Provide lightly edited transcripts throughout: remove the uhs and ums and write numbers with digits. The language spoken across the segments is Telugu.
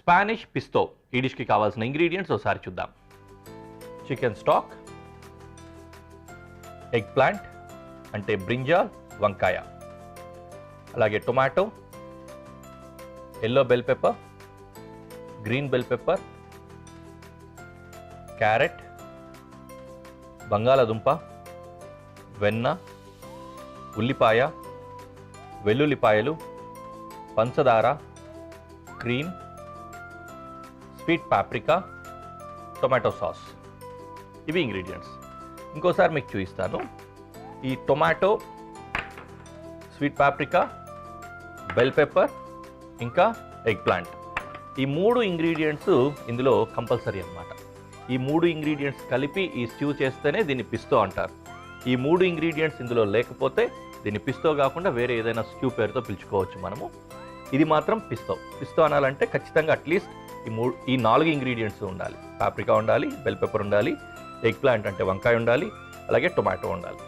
స్పానిష్ పిస్తో ఈ డిష్కి కావాల్సిన ఇంగ్రీడియంట్స్ ఒకసారి చూద్దాం. చికెన్ స్టాక్, ఎగ్ ప్లాంట్ అంటే బ్రింజాల్ వంకాయ, అలాగే tomato, yellow bell pepper, green bell pepper, carrot, బంగాళాదుంప, వెన్న, ఉల్లిపాయ, వెల్లుల్లిపాయలు, పంచదార, cream, sweet paprika, tomato sauce. ఇవి ఇంగ్రీడియంట్స్. ఇంకోసారి మీకు చూపిస్తాను. ఈ tomato, sweet paprika, bell pepper, ఇంకా ఎగ్ ప్లాంట్, ఈ 3 ఇంగ్రీడియంట్స్ ఇందులో కంపల్సరీ అన్నమాట. ఈ 3 ఇంగ్రీడియంట్స్ కలిపి ఈ స్ట్యూ చేస్తేనే దీన్ని పిస్తో అంటారు. ఈ 3 ఇంగ్రీడియంట్స్ ఇందులో లేకపోతే దీన్ని పిస్తో కాకుండా వేరే ఏదైనా స్ట్యూ పేరుతో పిలుచుకోవచ్చు మనము. ఇది మాత్రం పిస్తో అనాలంటే ఖచ్చితంగా అట్లీస్ట్ ఈ 4 ఇంగ్రీడియంట్స్ ఉండాలి. పాప్రికా ఉండాలి, బెల్ పెప్పర్ ఉండాలి, ఎగ్ ప్లాంట్ అంటే వంకాయ ఉండాలి, అలాగే టొమాటో ఉండాలి.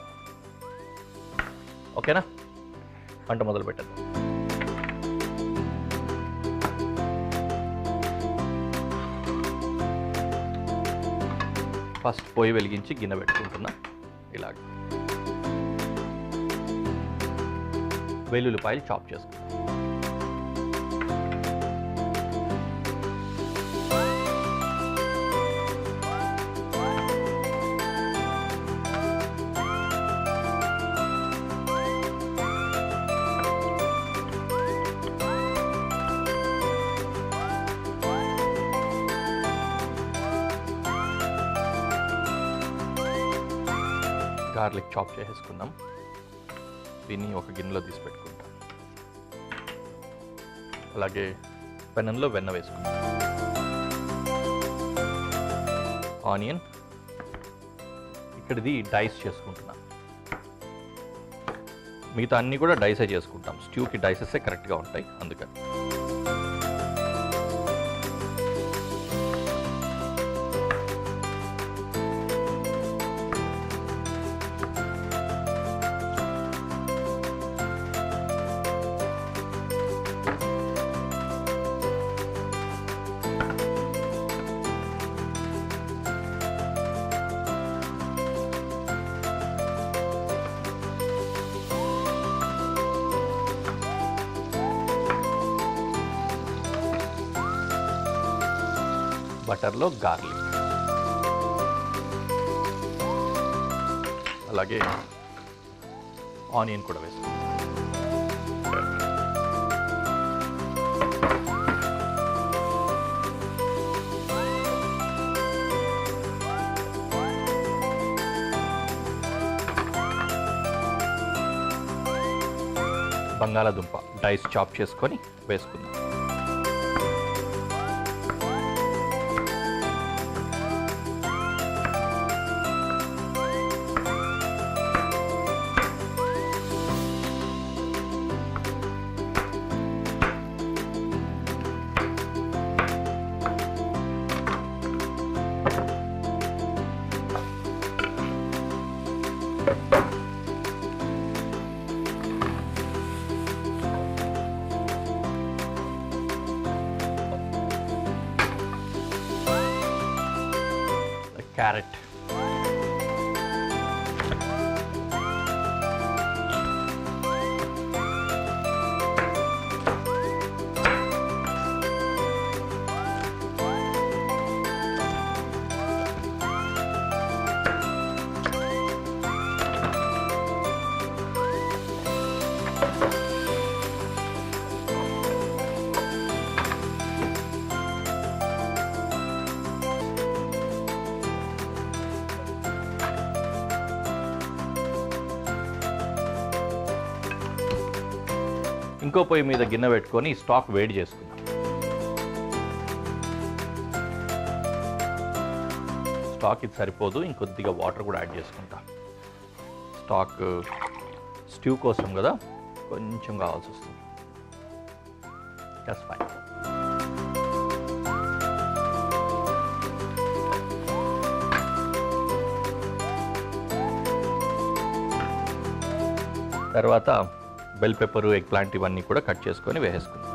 ఓకేనా? వంట మొదలు పెట్టద్దాం. ఫస్ట్ పొయ్యి వెలిగించి గిన్నె పెట్టుకుంటున్నా. ఇలాగ వెల్లుల్లిపాయలు చాప్ చేసుకుంటాం. గార్లిక్ చాప్ చేసేసుకుందాం. దీన్ని ఒక గిన్నెలో తీసి పెట్టుకుంటాం. అలాగే పెనంలో వెన్న వేసుకుందాం. ఆనియన్ ఇక్కడిది డైస్ చేసుకుంటున్నాం. మిగతా అన్నీ కూడా డైసే చేసుకుంటాం. స్ట్యూకి డైసెసే కరెక్ట్గా ఉంటాయి అందుకని. బటర్లో గార్లిక్, అలాగే ఆనియన్ కూడా వేసుకుంటాం. బంగాళాదుంప డైస్ చాప్ చేసుకొని వేసుకుందాం. క్యారెట్, ఇంకో పొయ్యి మీద గిన్నె పెట్టుకొని స్టాక్ వేడి చేసుకుందాం. స్టాక్ ఇది సరిపోదు, ఇంకొద్దిగా వాటర్ కూడా యాడ్ చేసుకుంటాం. స్టాక్ స్ట్యూ కోసం కదా, కొంచెం కావాల్సి వస్తుంది. That's fine. తర్వాత బెల్ పెప్పరు, ఎగ్ ప్లాంట్ ఇవన్నీ కూడా కట్ చేసుకొని వేసేసుకుందాం.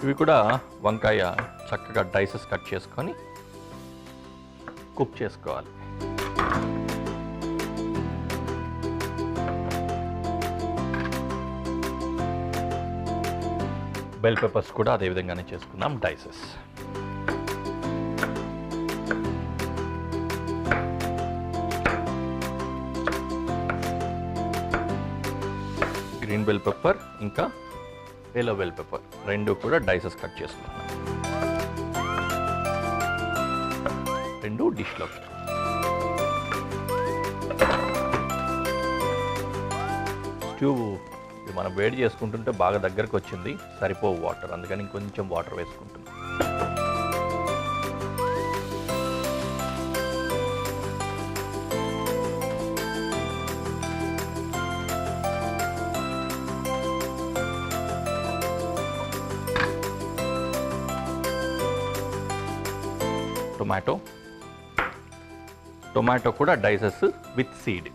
ఇవి కూడా వంకాయ చక్కగా డైసెస్ కట్ చేసుకొని కుక్ చేసుకోవాలి. బెల్ పెప్పర్స్ కూడా అదే విధంగానే చేసుకుందాం డైసెస్. గ్రీన్ బెల్ పెప్పర్ ఇంకా ఎల్లో బెల్ పెప్పర్ రెండు కూడా డైసెస్ కట్ చేసుకున్నాం. రెండు డిష్లోకి. స్టవ్ ఇది మనం వేడి చేసుకుంటుంటే బాగా దగ్గరకు వచ్చింది, సరిపోవు వాటర్, అందుకని ఇంకొంచెం వాటర్ వేసుకుంటున్నాం. టొమాటో కూడా dices with seed.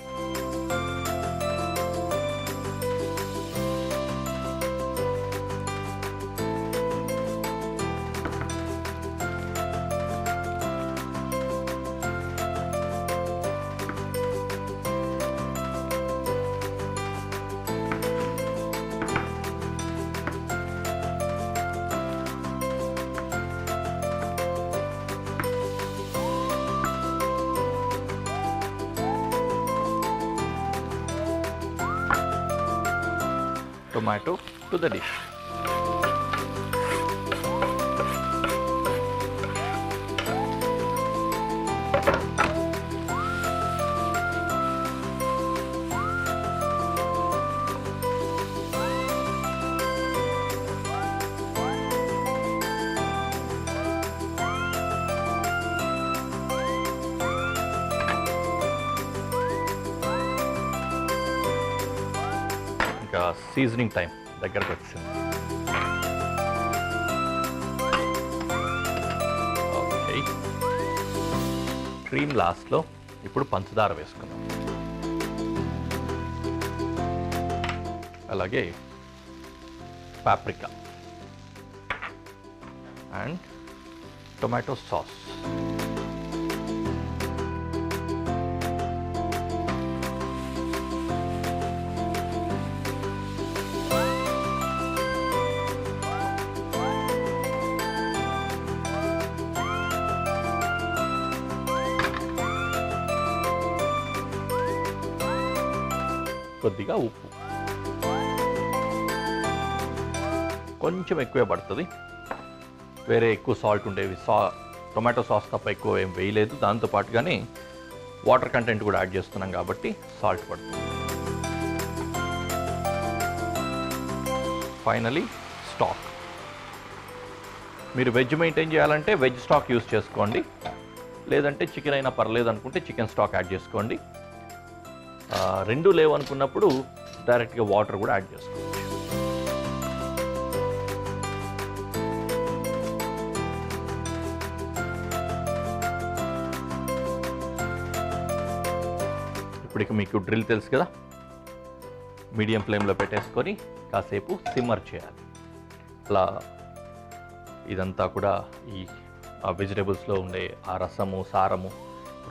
Tomato to the dish. Seasoning time దగ్గరకు వచ్చింది. ఓకే, క్రీమ్ లాస్ట్లో. ఇప్పుడు పంచదార వేసుకున్నాం. అలాగే పాప్రికా అండ్ టొమాటో సాస్. కొద్దిగా ఉప్పు, కొంచెం ఎక్కువే పడుతుంది. వేరే ఎక్కువ సాల్ట్ ఉండేవి టొమాటో సాస్ తప్ప ఎక్కువ ఏం వేయలేదు. దాంతోపాటుగానే వాటర్ కంటెంట్ కూడా యాడ్ చేస్తున్నాం కాబట్టి సాల్ట్ పడుతుంది. Finally stock. మీరు వెజ్ మెయింటైన్ చేయాలంటే వెజ్ స్టాక్ యూస్ చేసుకోండి, లేదంటే చికెన్ అయినా పర్లేదు అనుకుంటే చికెన్ స్టాక్ యాడ్ చేసుకోండి. రెండు లేవనుకున్నప్పుడు డైరెక్ట్గా వాటర్ కూడా యాడ్ చేసుకోవచ్చు. ఇప్పుడు మీకు డ్రిల్ తెలుసు కదా, మీడియం ఫ్లేమ్లో పెట్టేసుకొని కాసేపు సిమ్మర్ చేయాలి. అలా ఇదంతా కూడా ఈ వెజిటేబుల్స్లో ఉండే ఆ రసము, సారము,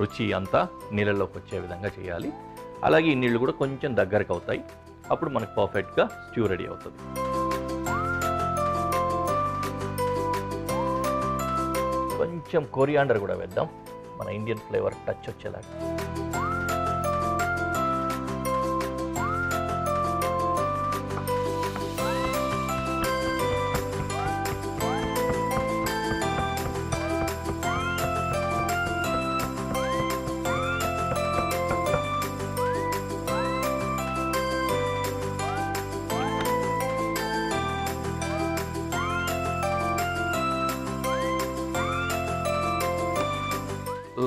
రుచి అంతా నీళ్ళలోకి వచ్చే విధంగా చేయాలి. అలాగే ఈ నీళ్ళు కూడా కొంచెం దగ్గరకు అవుతాయి. అప్పుడు మనకు పర్ఫెక్ట్గా స్ట్యూ రెడీ అవుతుంది. కొంచెం కొరియాండర్ కూడా వేద్దాం, మన ఇండియన్ ఫ్లేవర్ టచ్ వచ్చేలాగా.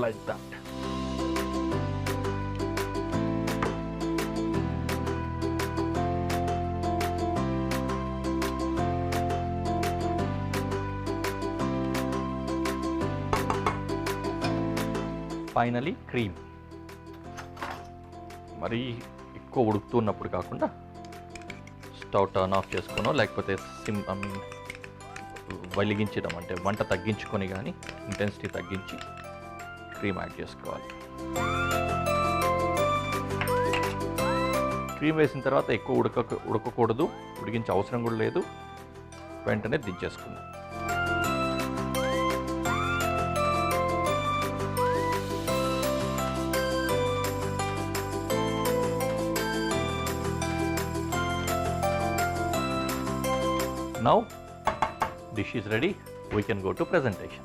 Like that. Finally cream. మరి ఎక్కువ ఉడుకుతున్నప్పుడు కాకుండా స్టవ్ టర్న్ ఆఫ్ చేసుకోనో లేకపోతే వెలిగించడం అంటే మంట తగ్గించుకొని కానీ ఇంటెన్సిటీ తగ్గించి క్రీమ్ యాడ్ చేసుకోవాలి. క్రీమ్ వేసిన తర్వాత ఎక్కువ ఉడకకూడదు, ఉడికించే అవసరం కూడా లేదు. వెంటనే దించేసుకుందాం. Now dish is ready, we can go to presentation.